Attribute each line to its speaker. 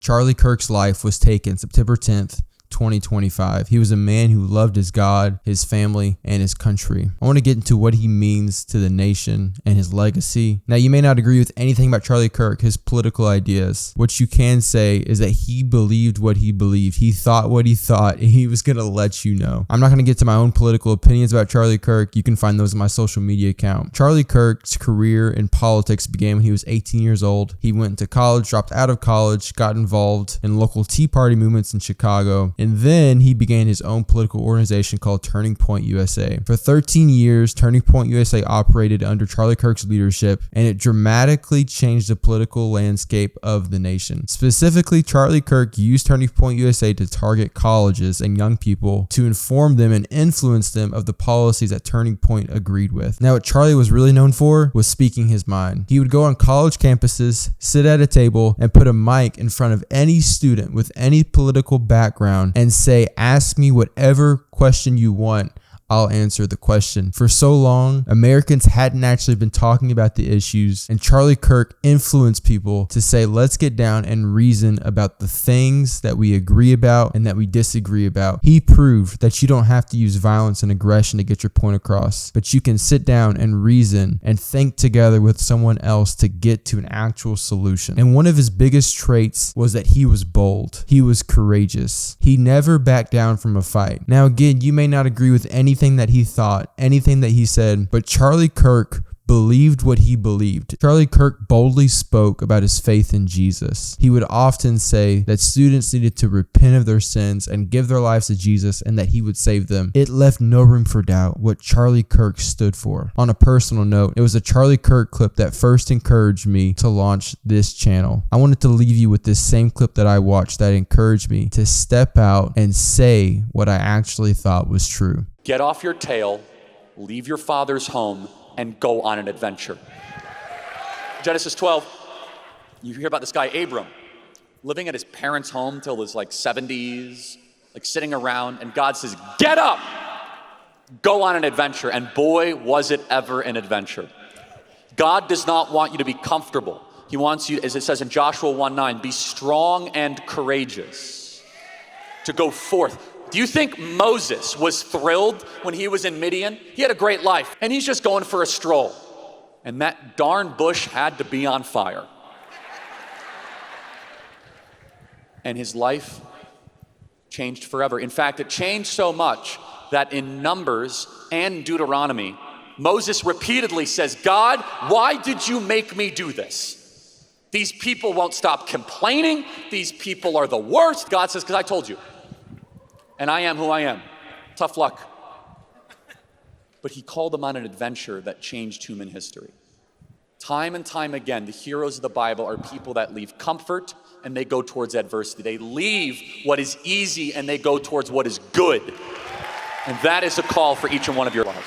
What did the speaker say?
Speaker 1: Charlie Kirk's life was taken September 10th, 2025. He was a man who loved his God, his family, and his country. I want to get into what he means to the nation and his legacy. Now, you may not agree with anything about Charlie Kirk, his political ideas. What you can say is that he believed what he believed. He thought what he thought, and he was going to let you know. I'm not going to get to my own political opinions about Charlie Kirk. You can find those on my social media account. Charlie Kirk's career in politics began when he was 18 years old. He went to college, dropped out of college, got involved in local Tea Party movements in Chicago, and then he began his own political organization called Turning Point USA. For 13 years, Turning Point USA operated under Charlie Kirk's leadership, and it dramatically changed the political landscape of the nation. Specifically, Charlie Kirk used Turning Point USA to target colleges and young people to inform them and influence them of the policies that Turning Point agreed with. Now, what Charlie was really known for was speaking his mind. He would go on college campuses, sit at a table, and put a mic in front of any student with any political background and say, ask me whatever question you want. I'll answer the question. For so long, Americans hadn't actually been talking about the issues, and Charlie Kirk influenced people to say, let's get down and reason about the things that we agree about and that we disagree about. He proved that you don't have to use violence and aggression to get your point across, but you can sit down and reason and think together with someone else to get to an actual solution. And one of his biggest traits was that he was bold. He was courageous. He never backed down from a fight. Now, again, you may not agree with anything that he thought, anything that he said, but Charlie Kirk believed what he believed. Charlie Kirk boldly spoke about his faith in Jesus. He would often say that students needed to repent of their sins and give their lives to Jesus and that he would save them. It left no room for doubt what Charlie Kirk stood for. On a personal note, it was a Charlie Kirk clip that first encouraged me to launch this channel. I wanted to leave you with this same clip that I watched that encouraged me to step out and say what I actually thought was true.
Speaker 2: Get off your tail, leave your father's home, and go on an adventure. Genesis 12, you hear about this guy Abram, living at his parents' home till his 70s, sitting around, and God says, get up, go on an adventure. And boy, was it ever an adventure. God does not want you to be comfortable. He wants you, as it says in Joshua 1:9, be strong and courageous, to go forth. Do you think Moses was thrilled when he was in Midian? He had a great life, and he's just going for a stroll. And that darn bush had to be on fire. And his life changed forever. In fact, it changed so much that in Numbers and Deuteronomy, Moses repeatedly says, God, why did you make me do this? These people won't stop complaining. These people are the worst. God says, because I told you. And I am who I am. Tough luck. But he called them on an adventure that changed human history. Time and time again, the heroes of the Bible are people that leave comfort and they go towards adversity. They leave what is easy and they go towards what is good. And that is a call for each and one of your lives.